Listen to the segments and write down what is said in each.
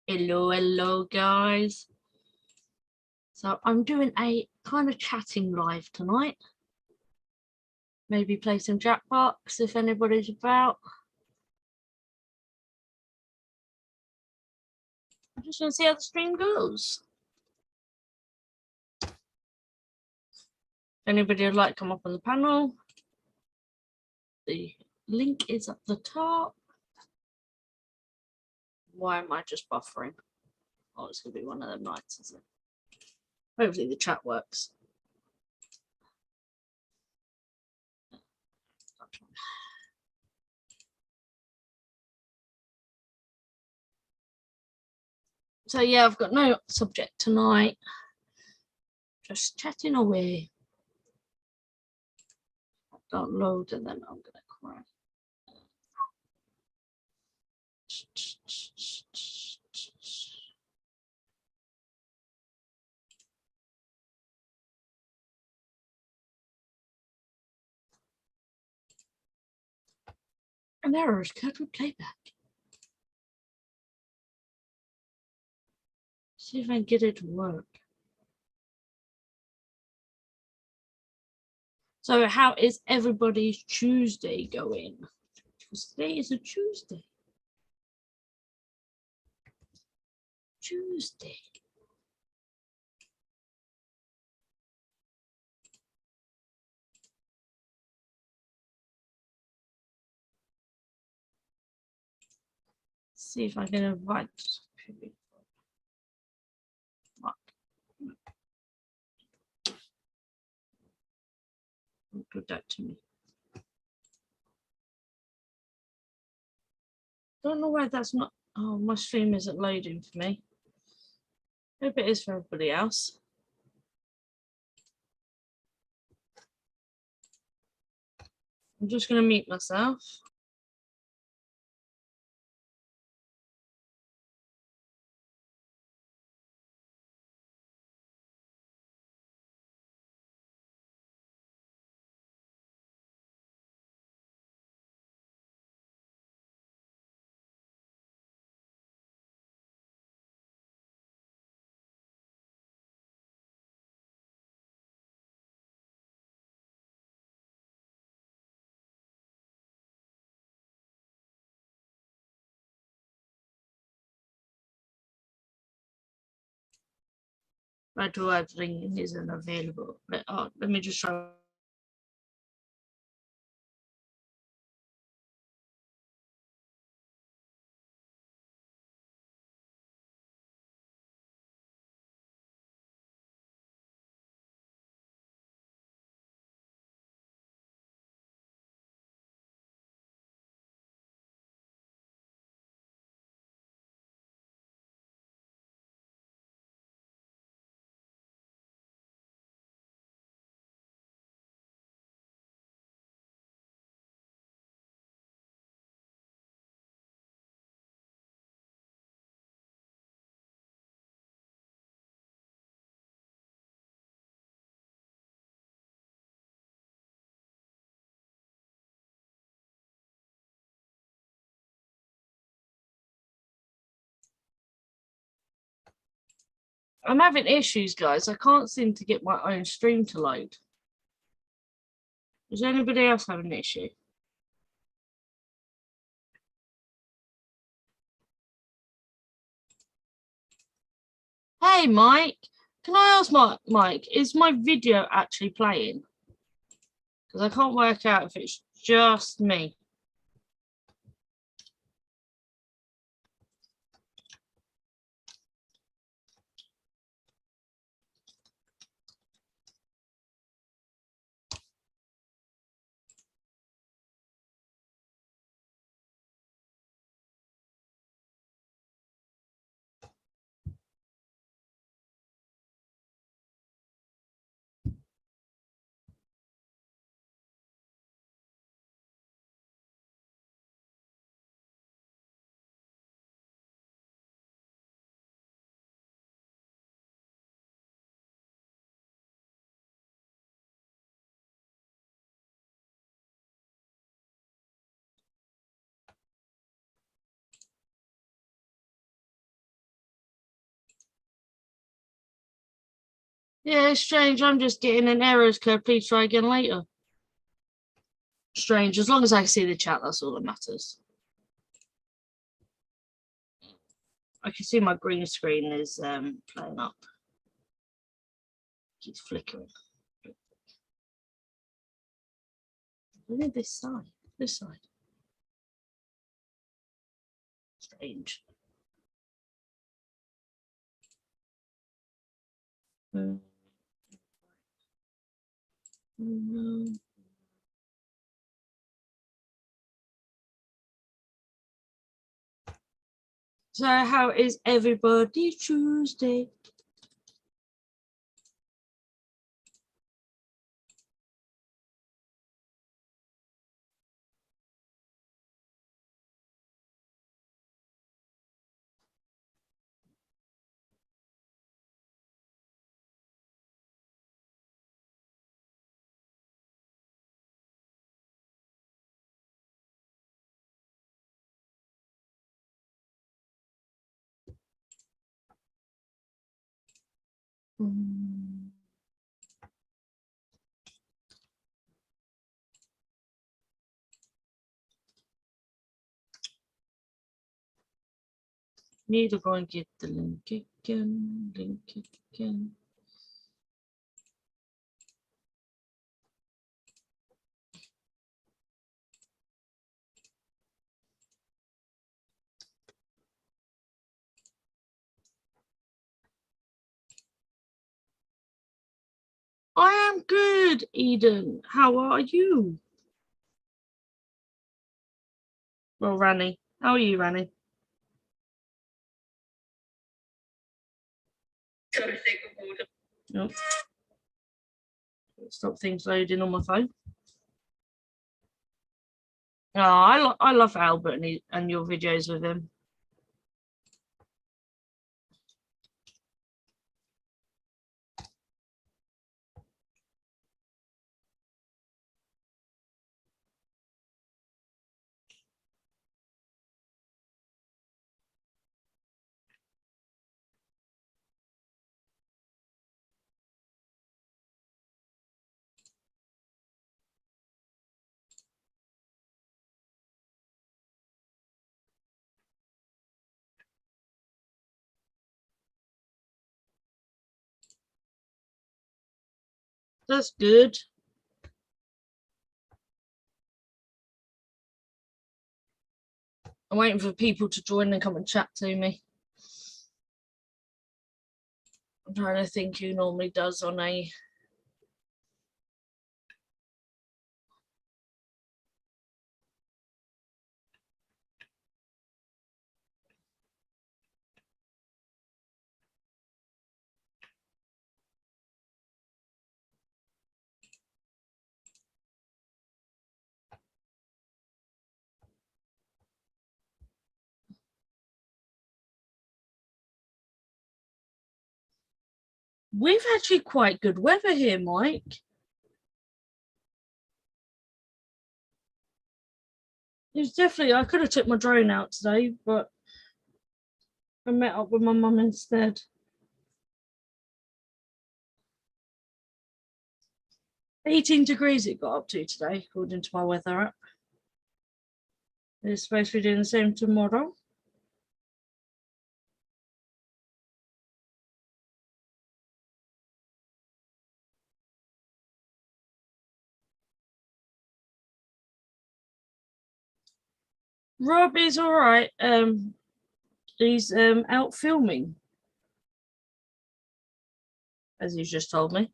Hello, guys. So I'm doing a kind of chatting live tonight. Maybe play some Jackbox if anybody's about. I'm just going to see how the stream goes. If anybody would like to come up on the panel, the link is at the top. Why am I just buffering? Oh, it's going to be one of them nights, isn't it? Hopefully the chat works. So yeah, I've got no subject tonight. Just chatting away. Don't load and then I'm gonna cry. An error is occurred with playback. See if I can get it to work. So how is everybody's Tuesday going? Because today is a Tuesday. See if I can invite people. Don't do that to me. Don't know why that's not. Oh, my stream isn't loading for me. Hope it is for everybody else. I'm just going to mute myself. Right to word ringing isn't available. Let me just try. I'm having issues, guys. I can't seem to get my own stream to load. Is anybody else having an issue? Hey, Mike. Can I ask Mike, is my video actually playing? Because I can't work out if it's just me. Yeah, it's strange. I'm just getting an errors code. Please try again later. Strange. As long as I see the chat, that's all that matters. I can see my green screen is playing up. Keeps flickering. Only this side. This side. Strange. So how is everybody Tuesday? Need to go and get the link again. I am good, Eden. How are you? Well, Rani. How are you, Rani? Nope. Stop things loading on my phone. Oh, I love Albert and your videos with him. That's good. I'm waiting for people to join and come and chat to me. I'm trying to think who normally does on a... We've actually quite good weather here, Mike. It's definitely, I could have took my drone out today, but I met up with my mum instead. 18 degrees it got up to today, according to my weather app. It's supposed to be doing the same tomorrow. Rob is all right. He's out filming, as he's just told me.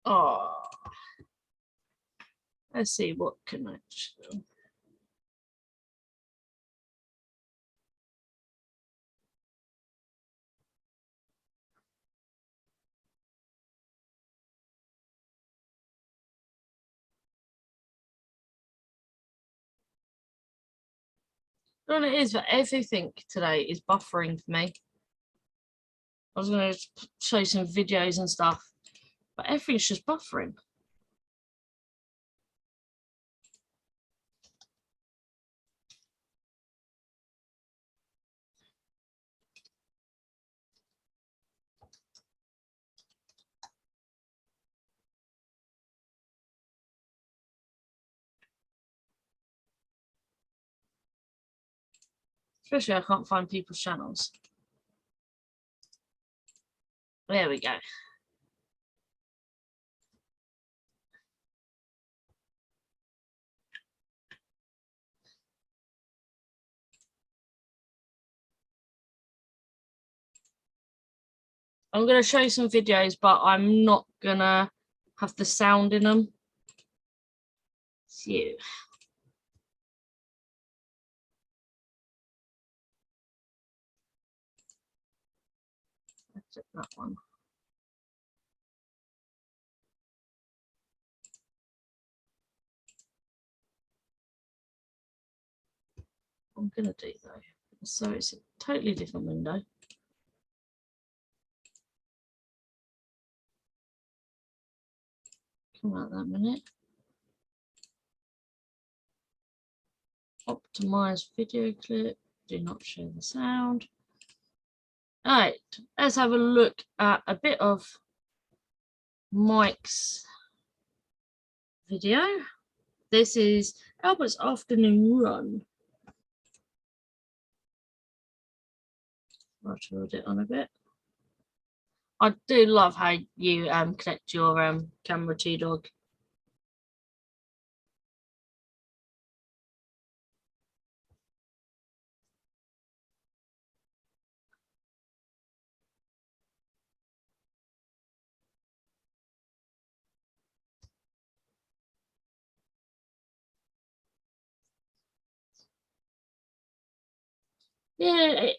Oh, let's see what connection. Well, it is, but everything today is buffering for me. I was going to show you some videos and stuff, but everything's just buffering. Especially I can't find people's channels. There we go. I'm going to show you some videos, but I'm not going to have the sound in them. So, that's it, that one. I'm going to do though. So it's a totally different window. Come out that minute. Optimize video clip. Do not show the sound. All right, let's have a look at a bit of Mike's video. This is Albert's afternoon run. I'll tilde it on a bit. I do love how you connect your camera to dog. Yeah,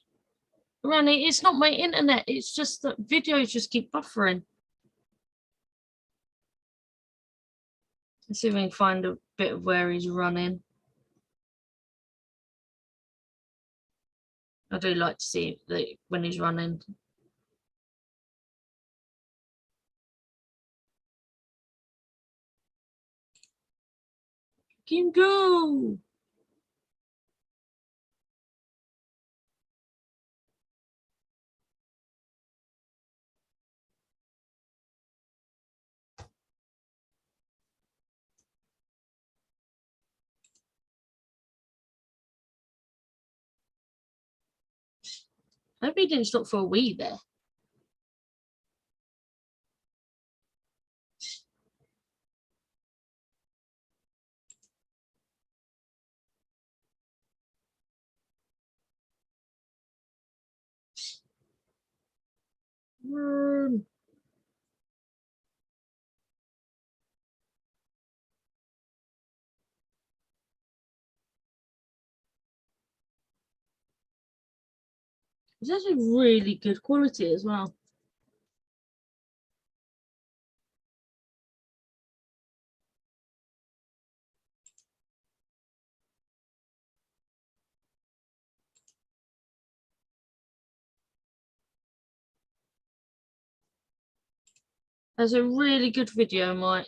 Rani, it's not my internet. It's just that videos just keep buffering. Let's see if we can find a bit of where he's running. I do like to see when he's running. Kim, go! I hope he didn't stop for a wee there. It's actually really good quality as well. That's a really good video, Mike.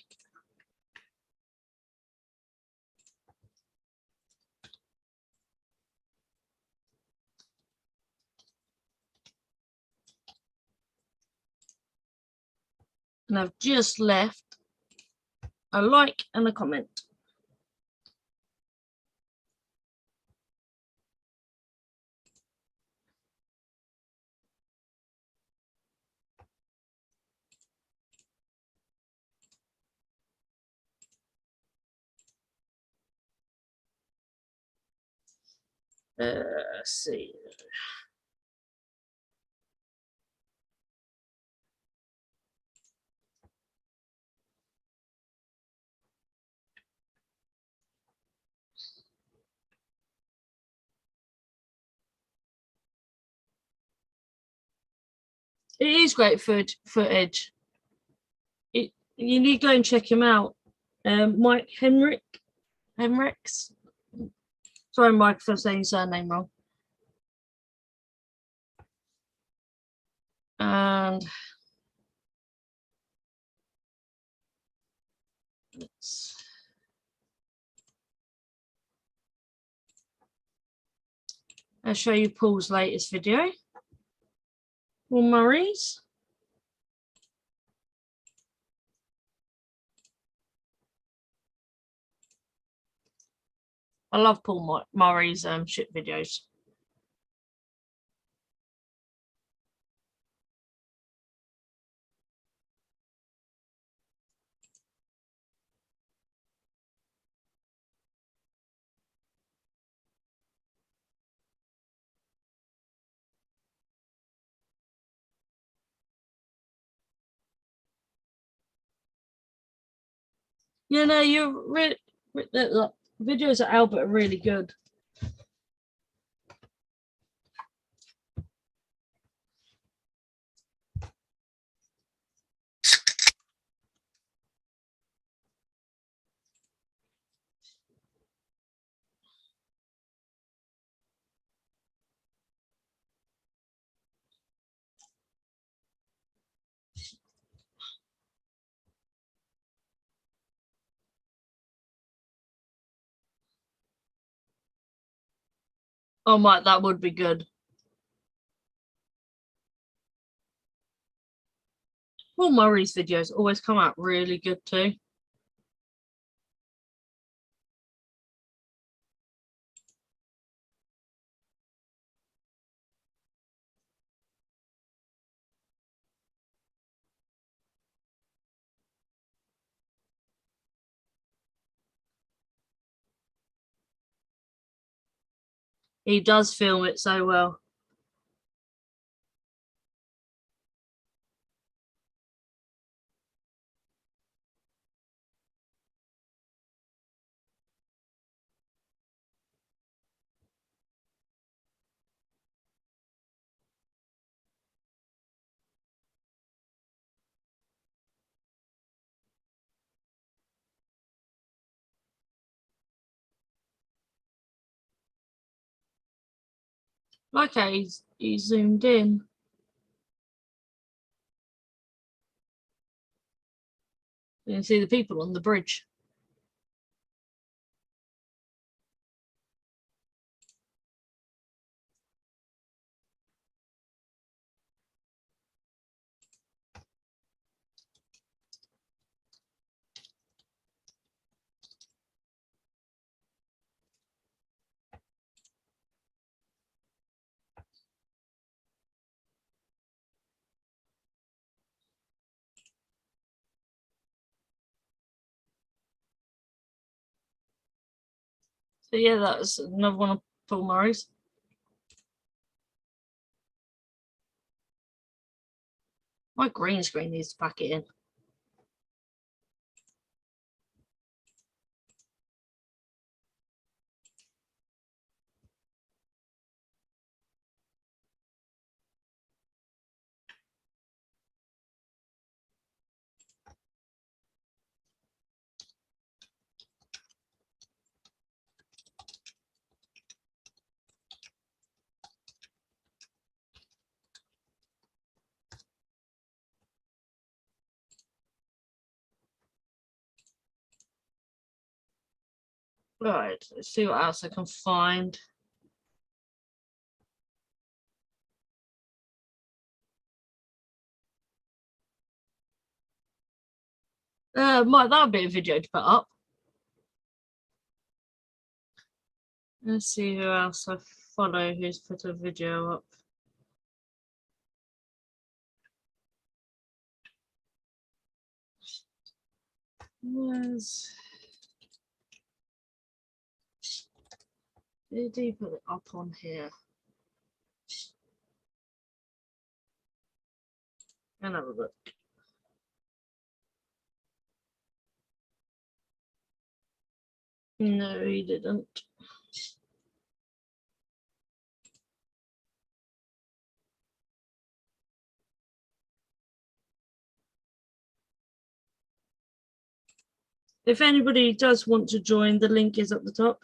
And I've just left a like and a comment. Let's see. It is great footage. You need to go and check him out. Mike Henriks. Sorry, Mike, if I'm saying his surname wrong. And I'll show you Paul's latest video. Paul Murray's. I love Paul Murray's shit videos. You know, the videos of Albert are really good. Oh, Mike, that would be good. Paul Murray's videos always come out really good too. He does film it so well. Okay, he's zoomed in. You can see the people on the bridge. So yeah, that's another one of Paul Murray's. My green screen needs to pack it in. Right, let's see what else I can find. Mike, that would be a video to put up. Let's see who else I follow who's put a video up. Did he put it up on here? And have a look. No, he didn't. If anybody does want to join, the link is at the top.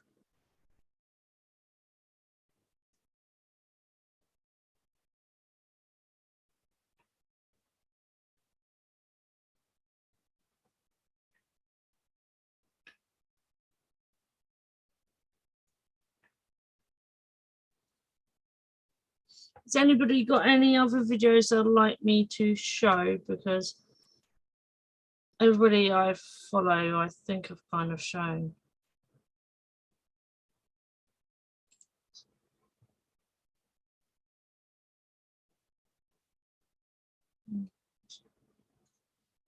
Has anybody got any other videos they'd like me to show? Because everybody I follow, I think I've kind of shown.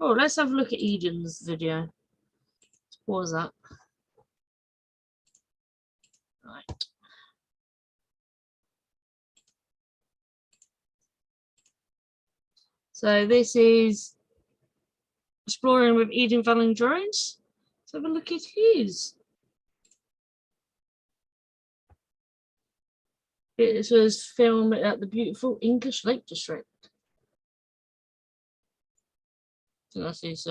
Oh, let's have a look at Eden's video. Let's pause that. Right. So this is exploring with Eden Valley drones. Let's have a look at his. It was filmed at the beautiful English Lake District. So that's his.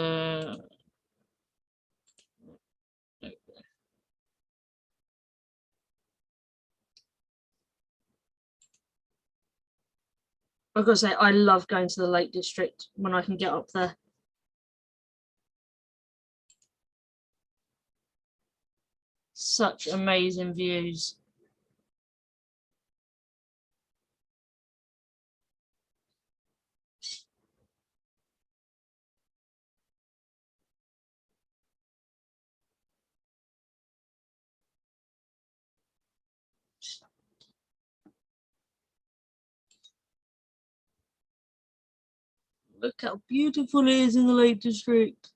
I've got to say, I love going to the Lake District when I can get up there. Such amazing views. Look how beautiful it is in the Lake District.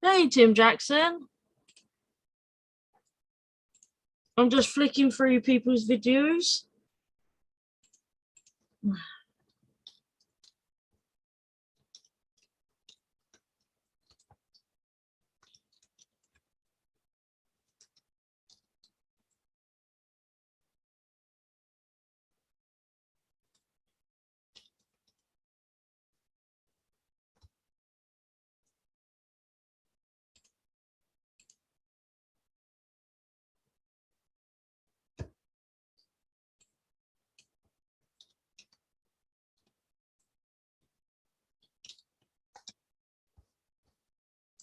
Hey, Tim Jackson. I'm just flicking through people's videos.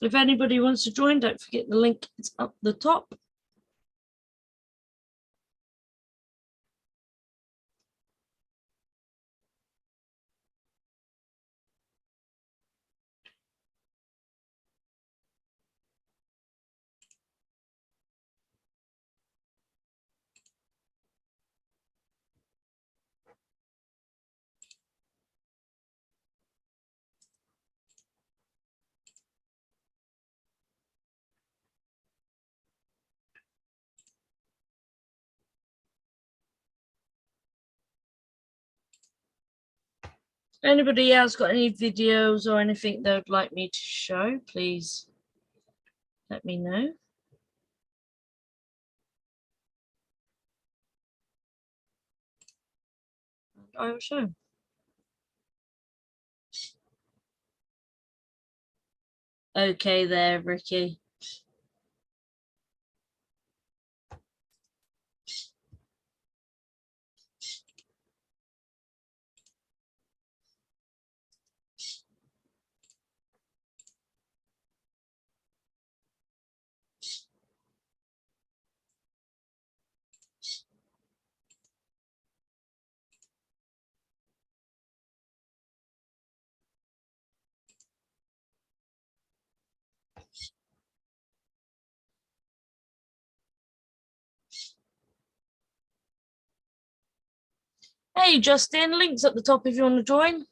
If anybody wants to join, don't forget the link is up the top. Anybody else got any videos or anything they would like me to show, please let me know. I will show. Okay there, Ricky. Hey, Justin, links at the top if you want to join.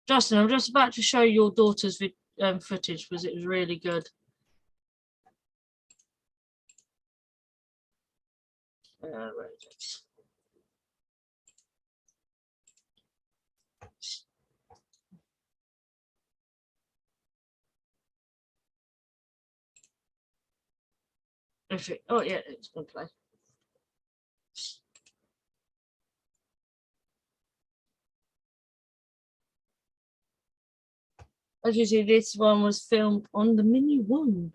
Justin, I'm just about to show your daughter's footage because it was really good. Where is it? Oh yeah, it's gonna play. As you see, this one was filmed on the Mini One.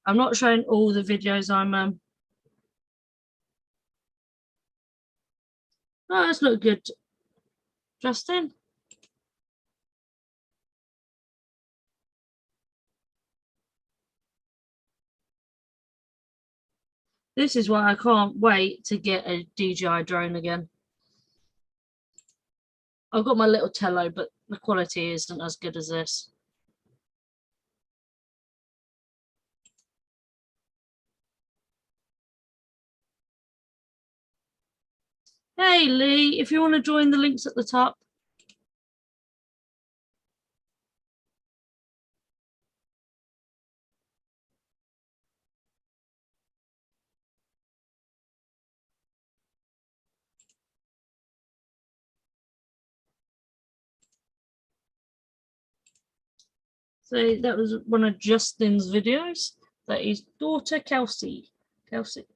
I'm not showing all the videos I'm Oh, that's not good, Justin. This is why I can't wait to get a DJI drone again. I've got my little Tello, but the quality isn't as good as this. Hey Lee, if you want to join, the links at the top. So that was one of Justin's videos. That is daughter Kelsey. Kelsey.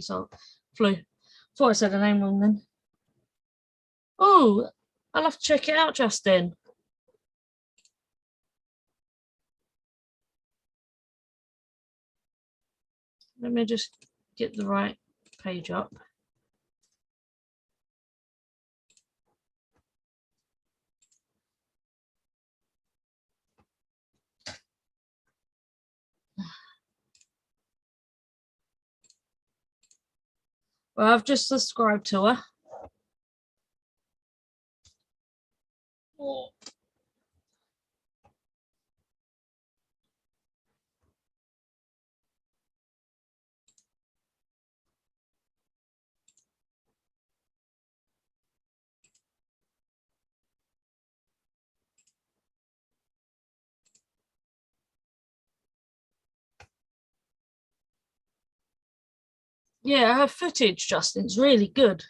So flew. Thought I said her name wrong then. Oh, I'll have to check it out, Justin. Let me just get the right page up. Well, I've just subscribed to her. Oh. Yeah, her footage, Justin's really good.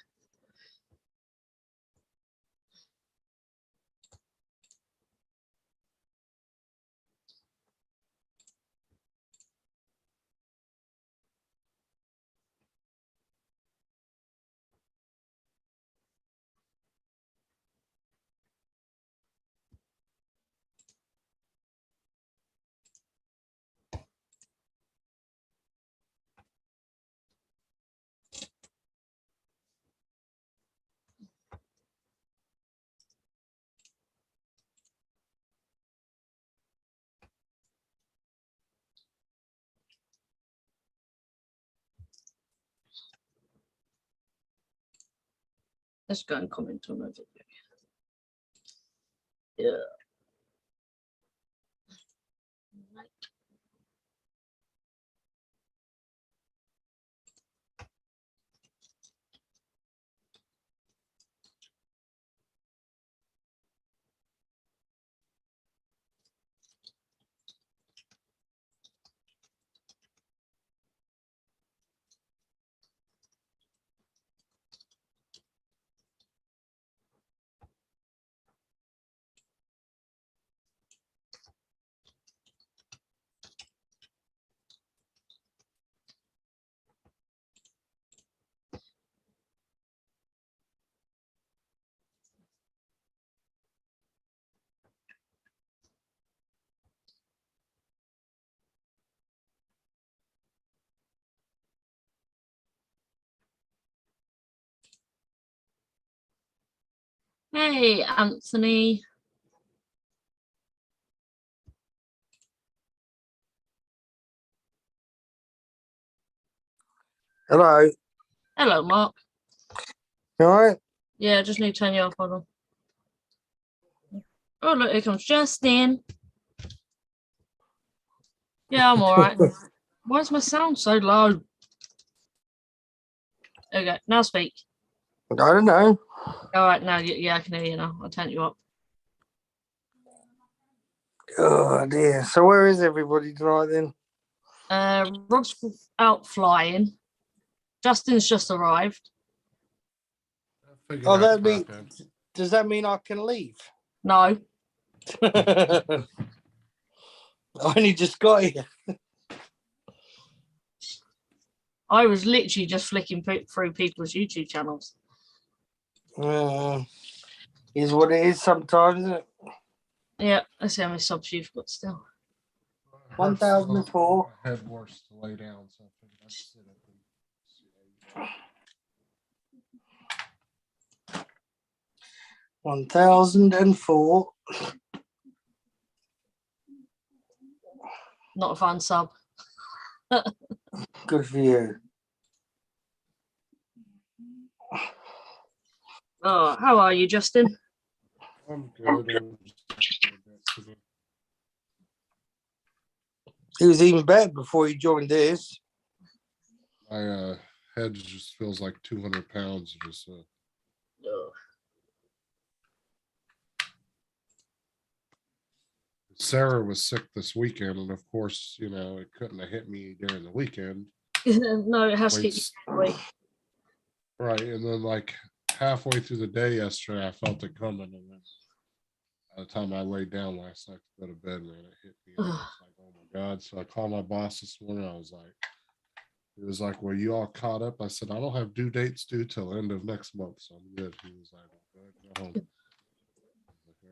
Let's go and comment on her video. Yeah. Hey, Anthony. Hello. Hello, Mark. You all right? Yeah, just need to turn you off. Hold on. Oh, look, here comes Justin. Yeah, I'm all right. Why is my sound so low? Okay, now speak. I don't know. All right, now, yeah, I can hear you now. I'll turn you up. Oh dear. So where is everybody tonight then? Rob's out flying. Justin's just arrived. Oh, that mean. Does that mean I can leave? No. I only just got here. I was literally just flicking through people's YouTube channels. Is what it is sometimes, isn't it? Yeah, let's see how many subs you've got still. 1004. Head worse to lay down, so I figured I'd sit up and 1004. Not a fan sub. Good for you. Oh, how are you, Justin? I'm good. He was even better before he joined this. My head just feels like 200 pounds. Just Sarah was sick this weekend, and of course, you know, it couldn't have hit me during the weekend. No, it has to hit you every week. Right, and then like halfway through the day yesterday, I felt it coming, and then by the time I laid down last night to go to bed, man, it hit me. I was like, oh my God. So I called my boss this morning. I was like, it was like, well, you all caught up? I said, I don't have due dates due till end of next month, so I'm good. He was like, well, go home. I was like, all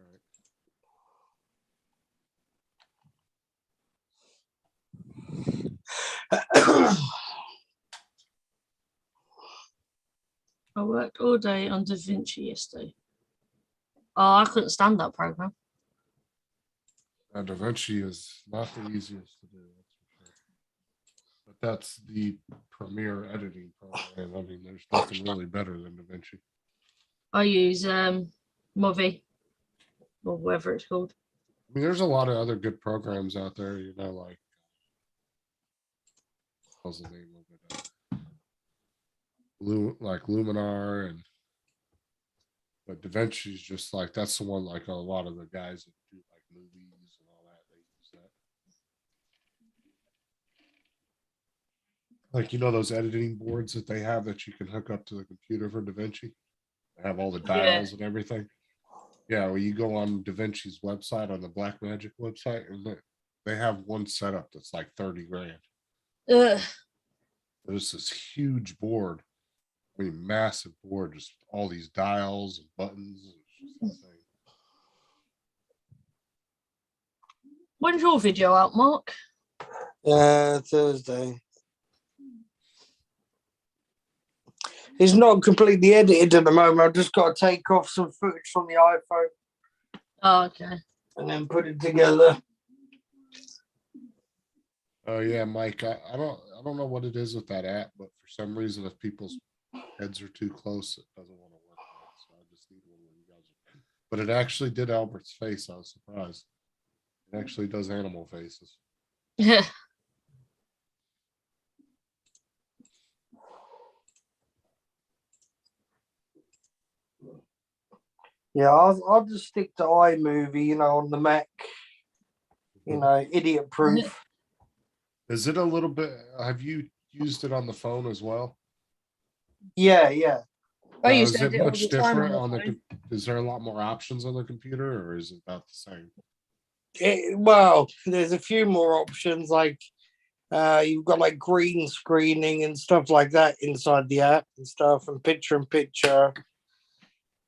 right. I worked all day on DaVinci yesterday. Oh, I couldn't stand that program. DaVinci is not the easiest to do, that's for sure. But that's the premier editing program. I mean, there's nothing really better than DaVinci. I use Movi or whatever it's called. I mean, there's a lot of other good programs out there, you know, like what's the name of it? Like Luminar, and but DaVinci is just like that's the one. Like a lot of the guys that do like movies and all that, they use that. Like, you know, those editing boards that they have that you can hook up to the computer for DaVinci. They have all the dials and everything. Yeah, well, you go on DaVinci's website, on the Blackmagic website, and they have one setup that's like 30 grand. There's this huge board. I mean, massive board, just all these dials and buttons. It's just When's your video out, Mark? Thursday. It's not completely edited at the moment. I've just got to take off some footage from the iPhone. Oh, okay. And then put it together. Oh yeah, Mike. I don't know what it is with that app, but for some reason, if people's heads are too close, it doesn't want to work right. So I just need one of you guys. But it actually did Albert's face. I was surprised. It actually does animal faces. Yeah. Yeah, I'll just stick to iMovie, you know, on the Mac. You know, idiot proof. Is it a little bit? Have you used it on the phone as well? Yeah, yeah. I used Is to it do it all much the time different on on the the? phone. Is there a lot more options on the computer, or is it about the same? Well, there's a few more options, like you've got like green screening and stuff like that inside the app and stuff, and picture.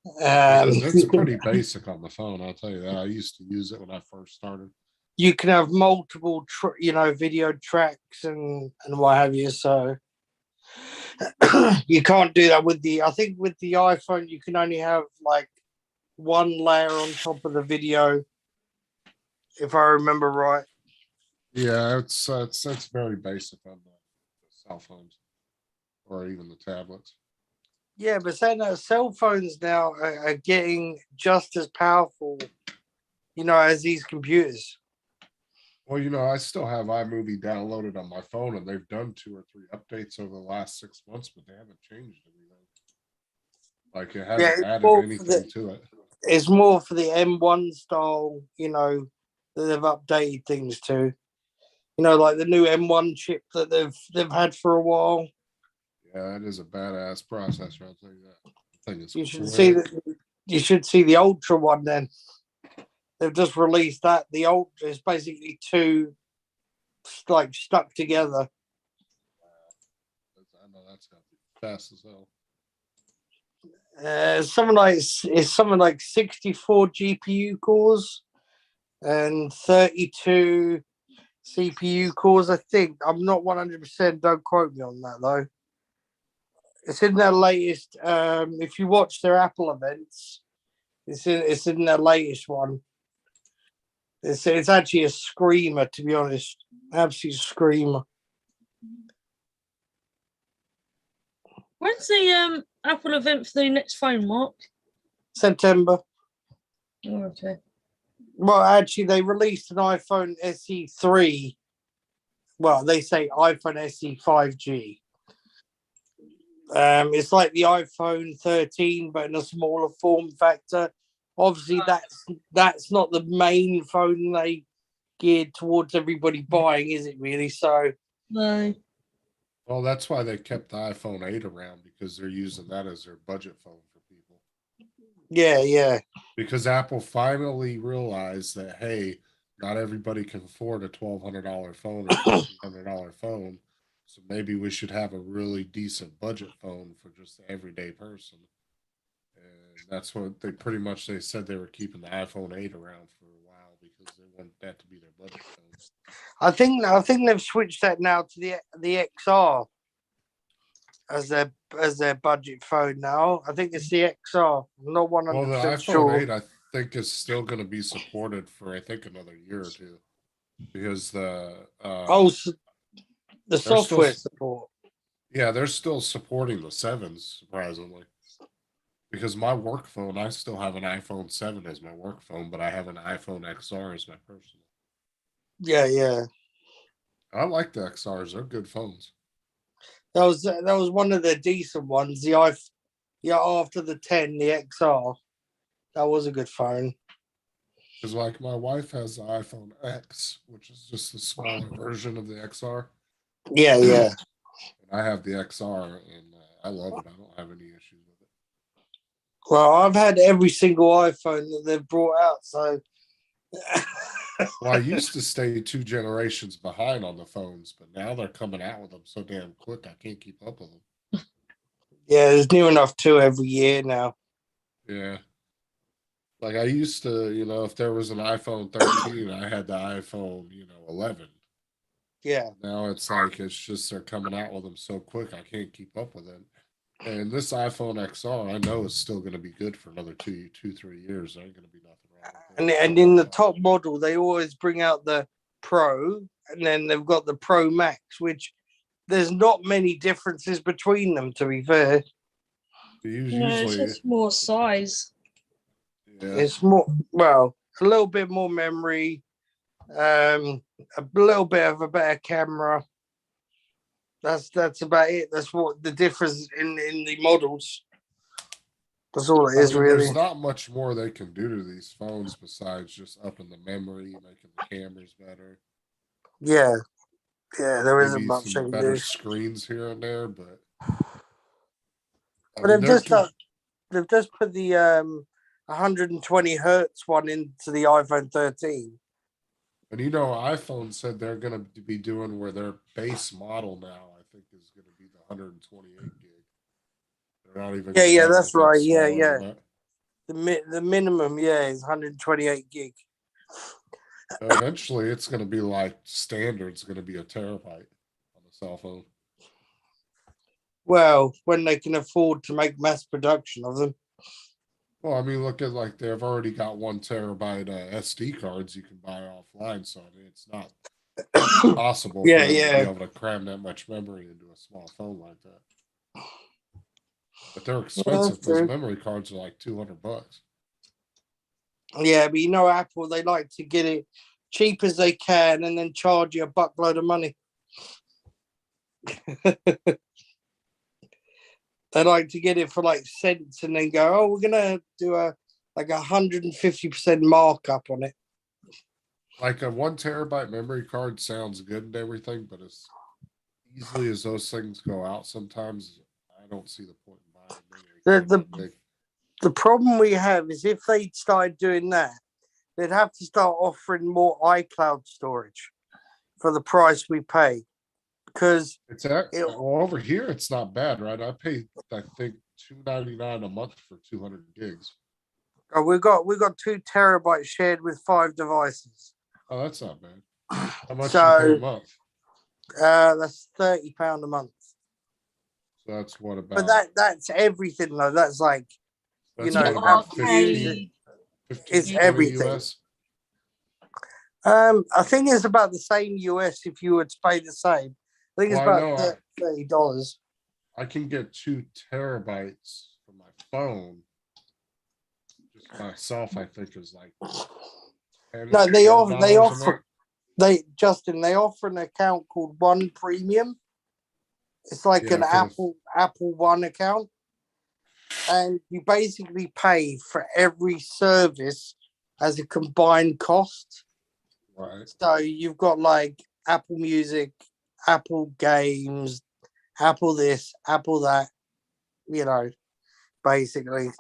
It's pretty basic on the phone. I'll tell you that. I used to use it when I first started. You can have multiple, video tracks and what have you. So you can't do that with the. I think with the iPhone, you can only have like one layer on top of the video, if I remember right. Yeah, it's very basic on the cell phones or even the tablets. Yeah, but saying that, cell phones now are getting just as powerful, as these computers. Well, I still have iMovie downloaded on my phone, and they've done 2 or 3 updates over the last 6 months, but they haven't changed anything. Like it Yeah, hasn't it's added more for anything to it. it's more for the M1 style, that they've updated things to. Like the new M1 chip that they've had for a while. Yeah, it is a badass processor. I'll tell you that. The thing is You should quick. see that. You should see the Ultra one. Then they've just released that. The Ultra is basically two like stuck together. I know that's got to be fast as hell. Something like 64 GPU cores and 32 CPU cores. I think I'm not 100%. Don't quote me on that though. It's in their latest. If you watch their Apple events, it's in their latest one. It's actually a screamer, to be honest. Absolute screamer. When's the Apple event for the next phone, Mark? September. Oh, okay. Well, actually, they released an iPhone SE 3. Well, they say iPhone SE 5G. It's like the iPhone 13, but in a smaller form factor. Obviously, that's not the main phone they geared towards everybody buying, is it really? So, No. Well, that's why they kept the iPhone 8 around, because they're using that as their budget phone for people. yeah. Because Apple finally realized that, hey, not everybody can afford a $1,200 phone or $1,500 phone. So maybe we should have a really decent budget phone for just the everyday person. And that's what they said they were keeping the iPhone 8 around for a while because they want that to be their budget phone. I think they've switched that now to the XR as their budget phone now. I think it's the XR. I'm not Well, the 100% iPhone sure. 8, I think, is still going to be supported for, I think, another year or two. Because The they're software still, support. yeah, they're still supporting the 7s, surprisingly. Because my work phone, I still have an iPhone 7 as my work phone, but I have an iPhone XR as my personal. Yeah. I like the XRs; they're good phones. That was one of the decent ones. After the 10, the XR. That was a good phone. Because like my wife has the iPhone X, which is just a smaller version of the XR. Yeah. And I have the XR, and I love it. I don't have any issues with it. Well, I've had every single iPhone that they've brought out, so. Well, I used to stay 2 generations behind on the phones, but now they're coming out with them so damn quick, I can't keep up with them. Yeah, there's new enough too every year now. Yeah. Like I used to, if there was an iPhone 13, I had the iPhone, 11. Yeah. Now it's like it's just they're coming out with them so quick, I can't keep up with it. And this iPhone XR, I know is still going to be good for another 2, 3 years. There ain't going to be nothing wrong with it. And in the top model, they always bring out the Pro, and then they've got the Pro Max, which there's not many differences between them, to be fair. No, it's Usually, just more size. yeah. It's more, well, a little bit more memory, a little bit of a better camera. That's about it. That's what the difference in the models. That's all it is, really. There's not much more they can do to these phones besides just upping the memory, making the cameras better. Yeah, there Maybe isn't much they some can better do. screens here and there, but But they've just put the 120 hertz one into the iPhone 13. and iPhone said they're going to be doing where their base model now, I think, is going to be the 128 gig. They're not even. Yeah, that's right. Yeah. That. The minimum, is 128 gig. Eventually, it's going to be like standard. It's going to be a terabyte on a cell phone. Well, when they can afford to make mass production of them. Well, I mean, look at like they've already got 1 terabyte SD cards you can buy offline. So I mean, it's not possible for them to be able to cram that much memory into a small phone like that. But they're expensive. Those memory cards are like $200. Yeah, but Apple, they like to get it cheap as they can and then charge you a buckload of money. They like to get it for like cents and then go, oh, we're gonna do a 150% markup on it. Like a 1 terabyte memory card sounds good and everything, but as easily as those things go out, sometimes I don't see the point in buying a memory card that big. The problem we have is if they started doing that, they'd have to start offering more iCloud storage for the price we pay. Because It's well, over here, it's not bad, right? I pay, I think, $2.99 a month for 200 gigs. we've got 2 terabytes shared with 5 devices. Oh, that's not bad. How much So, you pay a month? That's £30 a month. So that's what about? But that's everything though. That's like, That's you know, what about arcade. 15, it's 20 everything. US? I think it's about the same US if you were to pay the same. I think it's Well, I about know $30. I can get 2 terabytes from my phone. Just myself, I think is like 10, No, they $12 a offer month. Justin, they offer an account called One Premium. It's like Yeah, an Apple One account. And you basically pay for every service as a combined cost. Right. So you've got like Apple Music, Apple Games, Apple this, Apple that, you know, basically.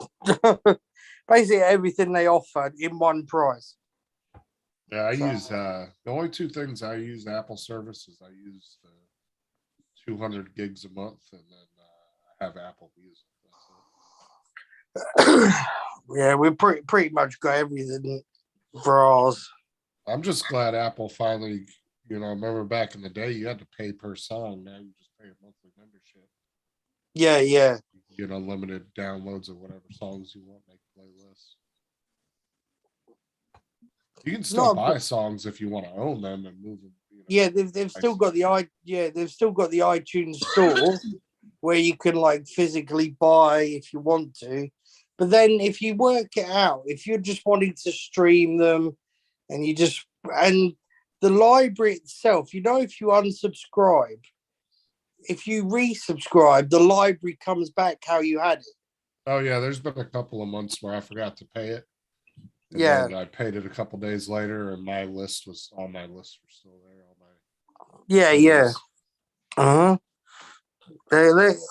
Basically everything they offer in one price. Yeah, I So- use the only 2 things I use Apple services. I use 200 gigs a month, and then I have Apple Music. That's it. Yeah, we pretty much got everything for ours. I'm just glad Apple finally, I remember back in the day you had to pay per song. Now you just pay a monthly membership. Yeah. You can get unlimited downloads of whatever songs you want, make playlists. You can still buy songs if you want to own them and move them. Yeah, they've still got the iTunes store where you can like physically buy if you want to. But then if you work it out, if you're just wanting to stream them and the library itself, if you unsubscribe, if you resubscribe, the library comes back how you had it. Oh yeah, there's been a couple of months where I forgot to pay it. And Yeah. then I paid it a couple days later, and all my lists were still there. All my Yeah.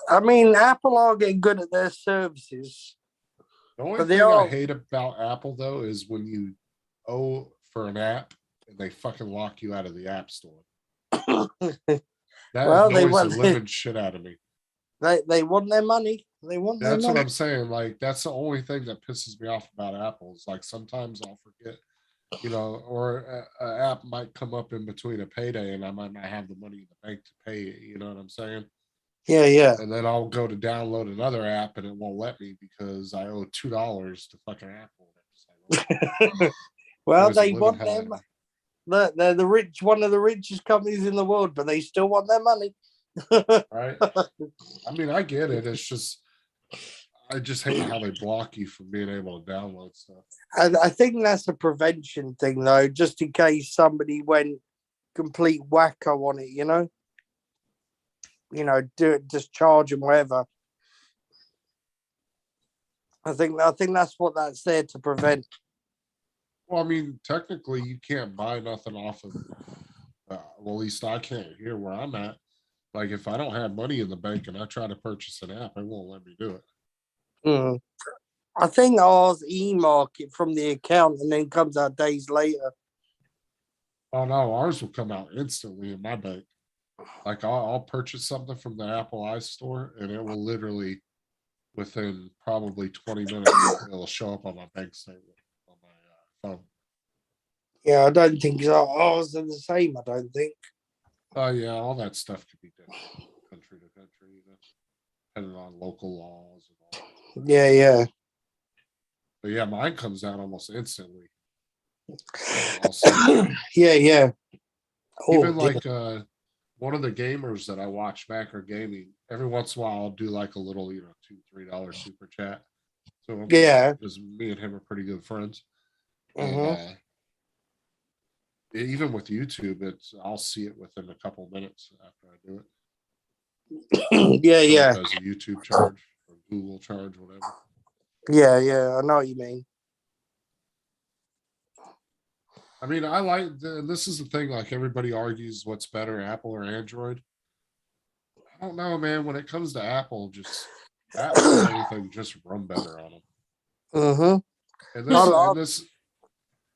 I mean, Apple are getting good at their services. The only But they thing I are- hate about Apple though is when you owe for an app and they fucking lock you out of the app store. That Well, they annoys the want- living shit out of me. They want their money. They want their That's money. what I'm saying. Like, that's the only thing that pisses me off about Apple. Is like sometimes I'll forget, or an app might come up in between a payday and I might not have the money in the bank to pay it. You know what I'm saying? Yeah. And then I'll go to download another app and it won't let me because I owe $2 to fucking Apple. Well, Annoys the they living want hell out them. of me. They're the rich, one of the richest companies in the world, but they still want their money. Right? I mean, I get it. It's just, I just hate how they block you from being able to download stuff. And I think that's a prevention thing, though, just in case somebody went complete wacko on it, do it, just charge them whatever. I think that's what that's there to prevent. Well, I mean, technically, you can't buy nothing off of. Well, at least I can't here where I'm at. Like, if I don't have money in the bank and I try to purchase an app, it won't let me do it. Mm. I think ours e-mark it from the account and then comes out days later. Oh no, ours will come out instantly in my bank. Like, I'll purchase something from the Apple iStore, and it will literally, within probably 20 minutes, it'll show up on my bank statement on my phone. Yeah, I don't think ours are the same. I don't think. Oh yeah, all that stuff could be different country to country, depending on local laws and all. Yeah. But yeah, mine comes out almost instantly. Also, Yeah. even like one of the gamers that I watch Mac or Gaming, every once in a while I'll do like a little, $2-3 super chat. So Yeah. because me and him are pretty good friends. Mhm. And even with YouTube, I'll see it within a couple minutes after I do it. Yeah, So it yeah, does a YouTube charge or Google charge, whatever. yeah, yeah. I know what you mean. I mean, this is the thing, like everybody argues what's better, Apple or Android. I don't know, man. When it comes to Apple, just apps and everything just run better on them. Mm-hmm. And I-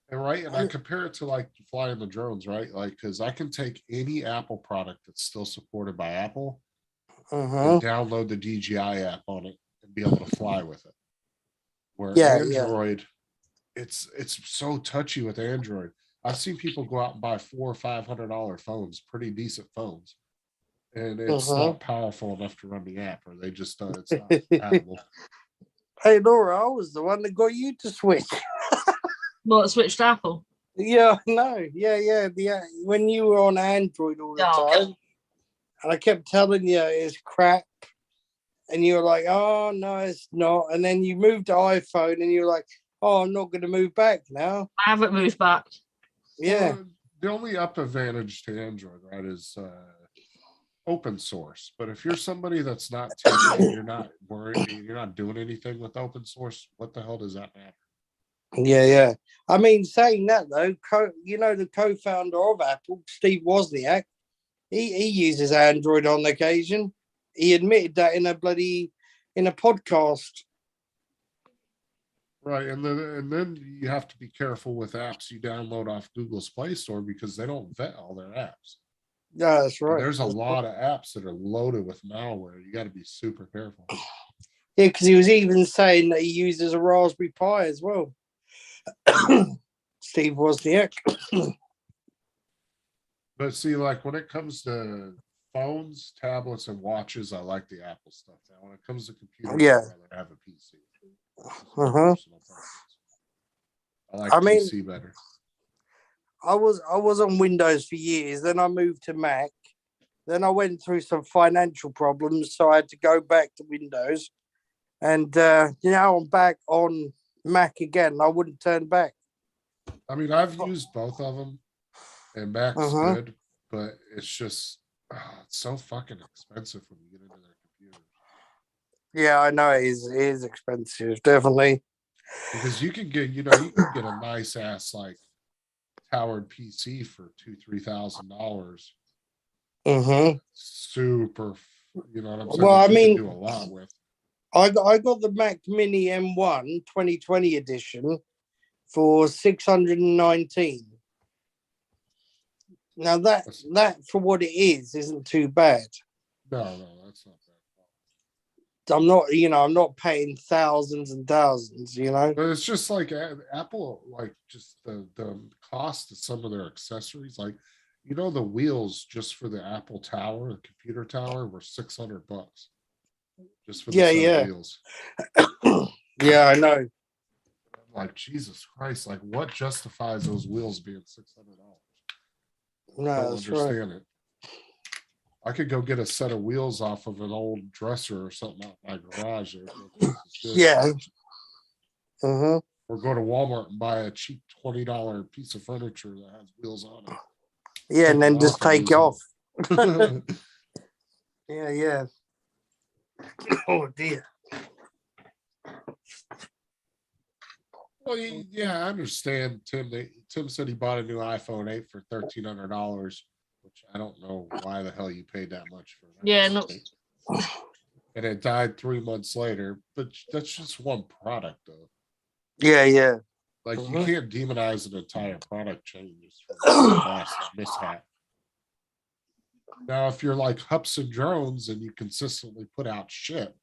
I compare it to like flying the drones, right? Like, because I can take any Apple product that's still supported by Apple and download the DJI app on it and be able to fly with it. Where Yeah, Android, it's so touchy with Android. I've seen people go out and buy $400 or $500 phones, pretty decent phones, and it's not powerful enough to run the app, or they just it's not compatible. Hey, Laura, I was the one that got you to switch. What, switched to Apple? Yeah, no, yeah. When you were on Android all the time, and I kept telling you it's crap, and you were like, "Oh no, it's not," and then you moved to iPhone, and you're like, "Oh, I'm not going to move back now." I haven't moved back. Yeah, Well, the only up advantage to Android, right, is open source. But if you're somebody that's not techy, you're not worried, you're not doing anything with open source, what the hell does that matter? yeah. I mean, saying that though, the co-founder of Apple, Steve Wozniak, he uses Android on occasion. He admitted that in a podcast. Right, and then you have to be careful with apps you download off Google's Play Store because they don't vet all their apps. Yeah, that's right. And there's a lot of apps that are loaded with malware. You got to be super careful. Yeah, because he was even saying that he uses a Raspberry Pi as well. Steve Wozniak. But see, like when it comes to phones, tablets, and watches, I like the Apple stuff. Now, when it comes to computers, Yeah. I'd rather have a PC. Uh-huh. I like PC better. I was on Windows for years. Then I moved to Mac. Then I went through some financial problems, so I had to go back to Windows. And now I'm back on Mac again. I wouldn't turn back. I mean, I've used both of them, and Mac's good, but it's just it's so fucking expensive when you get into their computers. Yeah, I know it is expensive, definitely. Because you can get a nice ass like towered PC for $2,000-$3,000. Super, you know what I'm saying? Well, I mean, you can do a lot with. I got the Mac Mini M1 2020 edition for $619. Now that for what it is isn't too bad. No, that's not bad. I'm not paying thousands and thousands, But it's just like Apple, like just the cost of some of their accessories, like the wheels just for the Apple Tower, the computer tower, were $600 just for the set of wheels. Yeah, I know. Like Jesus Christ, like what justifies those wheels being $600? No, I don't that's understand right. it. I could go get a set of wheels off of an old dresser or something out my garage. Yeah. Or go to Walmart and buy a cheap $20 piece of furniture that has wheels on it. Yeah, and then just take it off. Yeah. Oh dear. Well, yeah, I understand. Tim said he bought a new iPhone 8 for $1,300, which I don't know why the hell you paid that much for that. Yeah, no. And it died 3 months later, but that's just one product, though. Yeah. Like you can't demonize an entire product chain just for a mishap. Now, if you're like Hups and Drones and you consistently put out shit,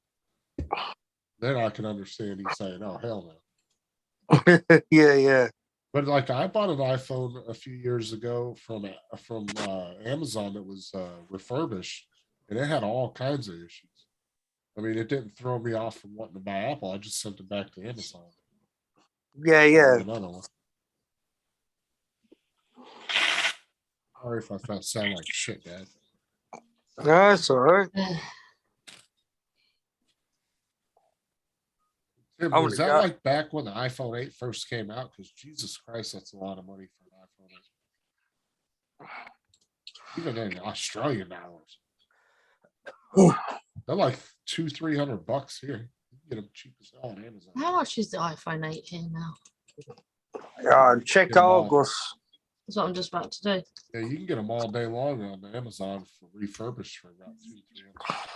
then I can understand you saying, "Oh hell no." Yeah. But like I bought an iPhone a few years ago from Amazon that was refurbished, and it had all kinds of issues. I mean, it didn't throw me off from wanting to buy Apple. I just sent it back to Amazon. Yeah. Sorry if I sound like shit, guys. No, that's all right. Tim, was that like back when the iPhone 8 first came out? Because Jesus Christ, that's a lot of money for an iPhone 8. Even in Australian dollars. They're like $200-300 here. You can get them cheap as hell on Amazon. How much is the iPhone 8 here now? Check Get 'em all. Argos. That's what I'm just about to do. Yeah, you can get them all day long on Amazon for refurbished for about $200-300.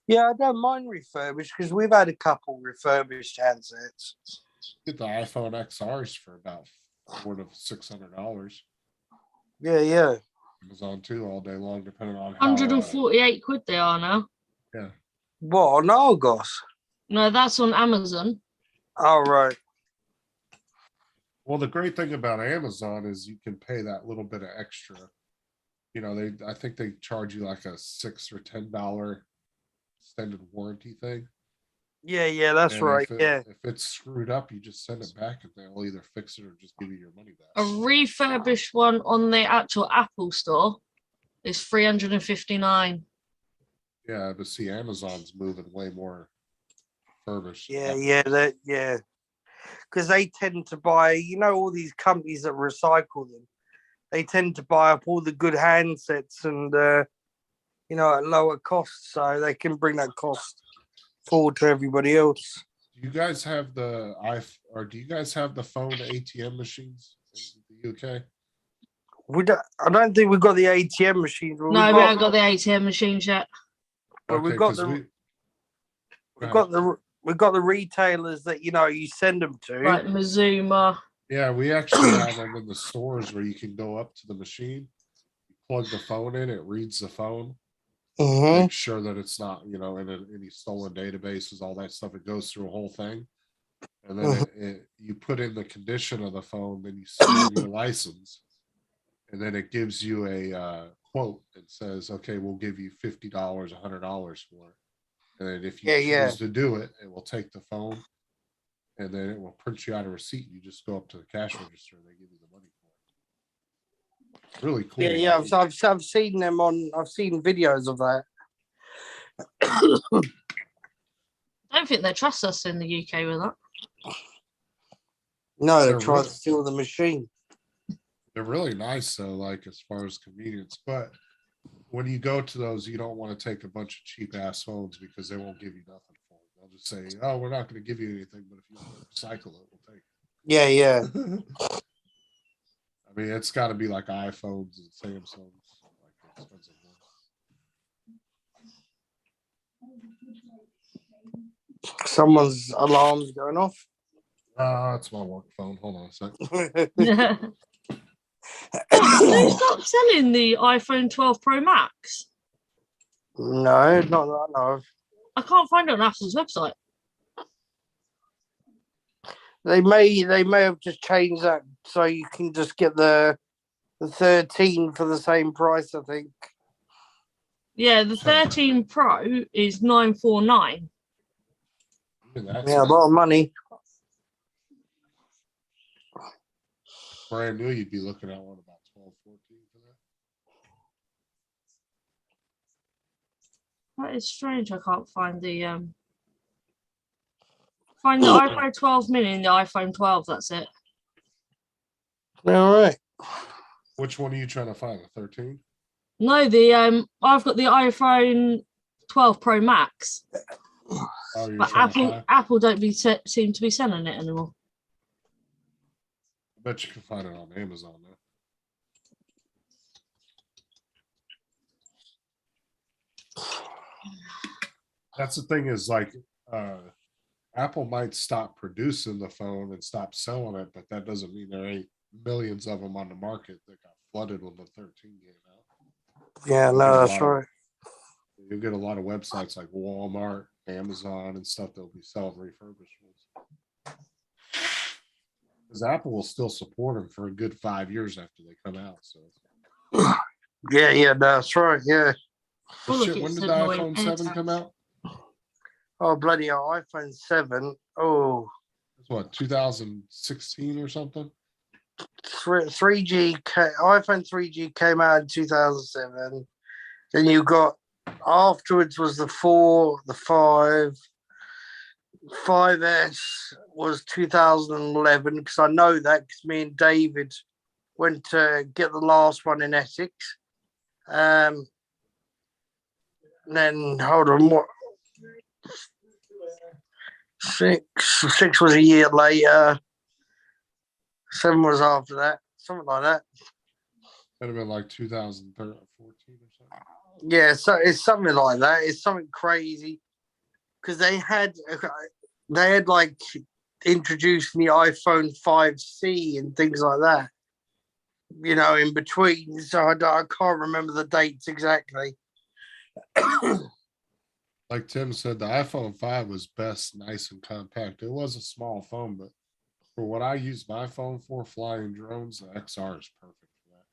Yeah, I don't mind refurbished because we've had a couple refurbished handsets. Get the iPhone XRs for about $400-600. Yeah. Amazon too, all day long, depending on how. 148 quid they are now. Yeah. What, on Argos? No, that's on Amazon. Oh, right. Well, the great thing about Amazon is you can pay that little bit of extra. You know, I think they charge you like a $6 or $10 extended warranty thing. Yeah, that's And right. If it's screwed up, you just send it back and they'll either fix it or just give you your money back. A refurbished one on the actual Apple store is 359. Yeah, but see, Amazon's moving way more refurbished. Yeah. Because they tend to buy, all these companies that recycle them, they tend to buy up all the good handsets and, at lower cost, so they can bring that cost forward to everybody else. Do you guys have do you guys have the phone ATM machines in the UK? I don't think we've got the ATM machines. But No, we haven't got the ATM machines yet. But we've got we've got the retailers that you send them to. Like Mazuma. Yeah, we actually have them in the stores where you can go up to the machine, plug the phone in, it reads the phone, make sure that it's not, in any stolen databases, all that stuff. It goes through a whole thing. And then you put in the condition of the phone, then you scan your license, and then it gives you a quote and says, okay, we'll give you $50, $100 for it. And then if you choose to do it, it will take the phone and then it will print you out a receipt. You just go up to the cash register and they give you the money for it. Really cool. Yeah. I've seen them I've seen videos of that. I don't think they trust us in the UK with that. No, they're trying to steal the machine. They're really nice though, like as far as convenience. But when you go to those, you don't want to take a bunch of cheap ass phones because they won't give you nothing for it. They'll just say, "Oh, we're not going to give you anything, but if you want to recycle it, we'll take it." Yeah. I mean, it's got to be like iPhones and Samsungs, like expensive ones. Someone's alarm's going off. That's my work phone. Hold on a second. They stopped selling the iPhone 12 Pro Max. No, not that I know of. I can't find it on Apple's website. They may have just changed that so you can just get the 13 for the same price, I think. Yeah, the 13 Pro is 949. Yeah, a lot of money. Brand new, you'd be looking at one about 12, 14 for that. That is strange. I can't find the iPhone 12 mini and the iPhone 12. That's it. All right. Which one are you trying to find? The 13? No, I've got the iPhone 12 Pro Max. Oh, But Apple don't seem to be selling it anymore. I bet you can find it on Amazon though. That's the thing is like Apple might stop producing the phone and stop selling it, but that doesn't mean there ain't millions of them on the market that got flooded when the 13 came out. Yeah, no, that's right. You'll get a lot of websites like Walmart, Amazon, and stuff that'll be selling refurbished ones. Because Apple will still support them for a good 5 years after they come out. So yeah, that's right. Yeah. shit, when did the iPhone 7 come out? Oh, bloody hell, iPhone 7. Oh. It's what, 2016 or something? 3G iPhone 3G came out in 2007. Then you got afterwards was the 4, the 5S was 2011 because I know that because me and David went to get the last one in Essex. And then hold on, what? Six was a year later. 7 was after that, something like that. That'd have been like 2013 or 14 or something. Yeah, so it's something like that. It's something crazy because they had like introduced the iPhone 5C and things like that. You know, in between. So I can't remember the dates exactly. Like Tim said, the iPhone 5 was best, nice and compact. It was a small phone, but for what I use my phone for, flying drones, the XR is perfect for that.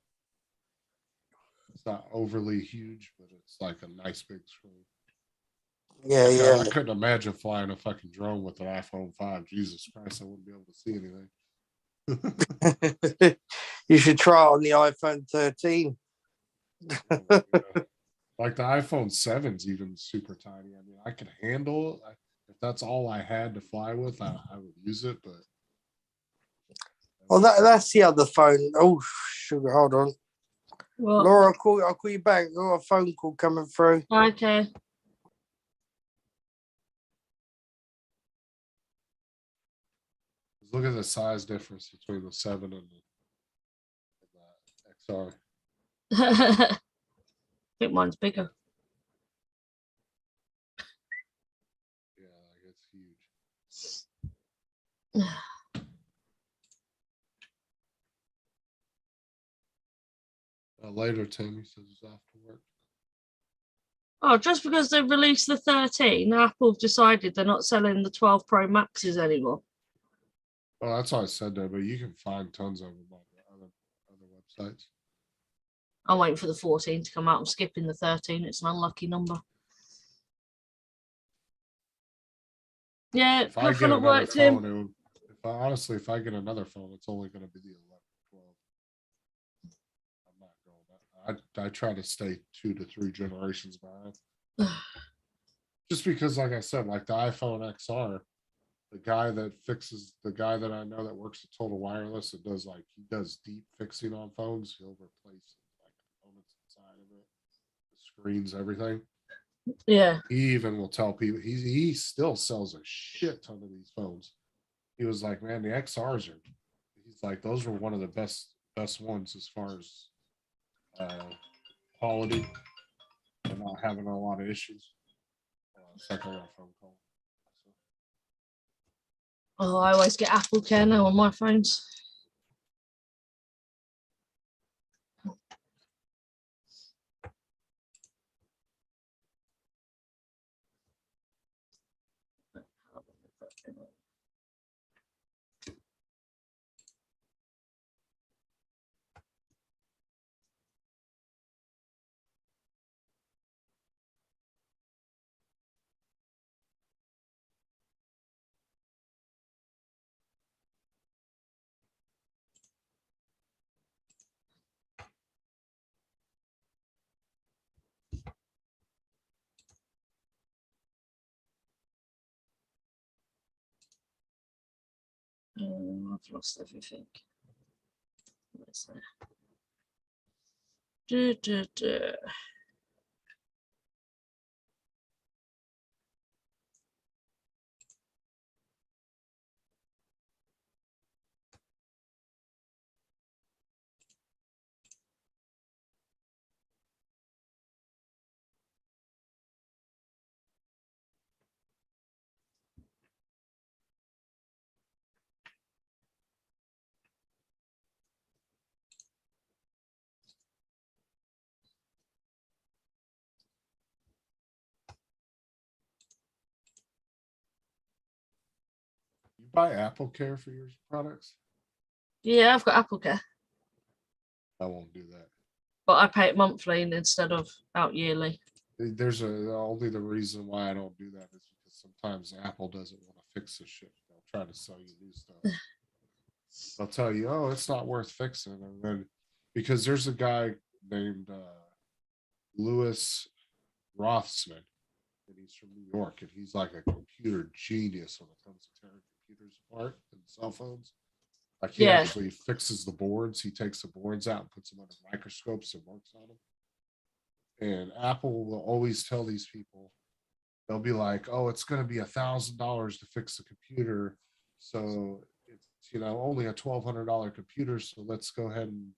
It's not overly huge, but it's like a nice big screen. Yeah, Like, yeah. I couldn't imagine flying a fucking drone with an iPhone 5. Jesus Christ, I wouldn't be able to see anything. You should try it on the iPhone 13. Like the iPhone 7's even super tiny. I mean, I could handle it. If that's all I had to fly with, I would use it. But Well, that's the other phone. Oh, sugar, hold on. What? Laura, I'll call you back. I've got a phone call coming through. Okay. look at the size difference between the 7 and the XR. I think mine's bigger. Yeah, like it's huge. Later, Tim, he says he's off to work. Oh, just because they've released the 13, Apple have decided they're not selling the 12 Pro Maxes anymore. Well, that's what I said there, but you can find tons of them on other websites. I'm waiting for the 14 to come out. I'm skipping the 13. It's an unlucky number. Yeah, If I get nothing at another work, Tim. phone, it would, honestly, if I get another phone, it's only going to be the 11, 12. I'm not going that. I try to stay 2 to 3 generations behind. Just because, like I said, like the iPhone XR, the guy that I know that works at Total Wireless, that does he does deep fixing on phones. He'll replace like components inside of it, the screens, everything. Yeah. He even will tell people he still sells a shit ton of these phones. He was like, man, the XRs are. He's like, those were one of the best ones as far as quality and not having a lot of issues. Second phone call. Oh, I always get Apple Care now on my phones. I've lost everything. Where's there? You buy Apple Care for your products? Yeah, I've got Apple Care, I won't do that. but I pay it monthly instead of out yearly. There's only the reason why I don't do that is because sometimes Apple doesn't want to fix the shit. They'll try to sell you new stuff. They'll tell you, oh, it's not worth fixing. And then because there's a guy named Louis Rothsman, and he's from New York, and he's like a computer genius when it comes to tearing computers apart and cell phones. Like he Yeah. actually fixes the boards. He takes the boards out and puts them under microscopes and works on them. And Apple will always tell these people, they'll be like, "Oh, it's going to be $1,000 to fix the computer, so it's only a $1,200 computer. So let's go ahead and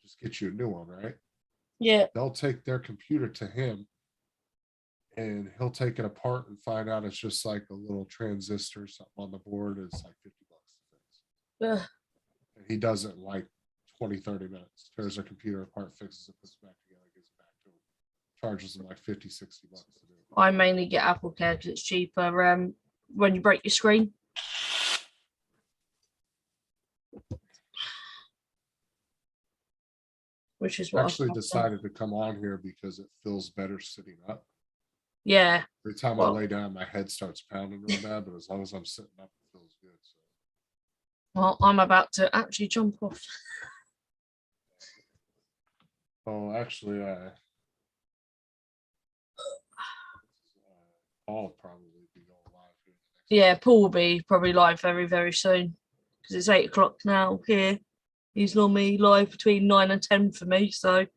just get you a new one, right?" Yeah. They'll take their computer to him, and he'll take it apart and find out it's just like a little transistor or something on the board. It's like $50 to fix. Ugh. And he does it in like 20, 30 minutes. Tears a computer apart, fixes it, puts it back together, gives it back to him. Charges him like $50, $60 to do it. I mainly get Apple Care because it's cheaper. When you break your screen. Which is I what actually I've done. decided to come on here because it feels better sitting up. Yeah. Every time Well- I lay down, my head starts pounding real bad, but as long as I'm sitting up, it feels good. So Well, I'm about to actually jump off. actually, I'll probably be going live here. Yeah, Paul will be probably live very, very soon because it's 8 o'clock now here. He's normally live between 9 and 10 for me. So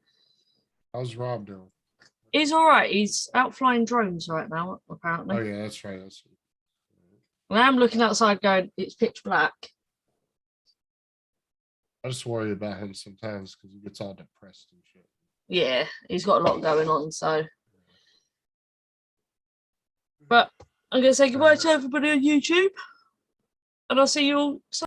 How's Rob doing? he's all right. He's out flying drones right now, apparently. Oh yeah, that's right. And I'm looking outside going, it's pitch black. I just worry about him sometimes because he gets all depressed and shit. Yeah, he's got a lot going on. So, but I'm going to say goodbye to everybody on YouTube. And I'll see you all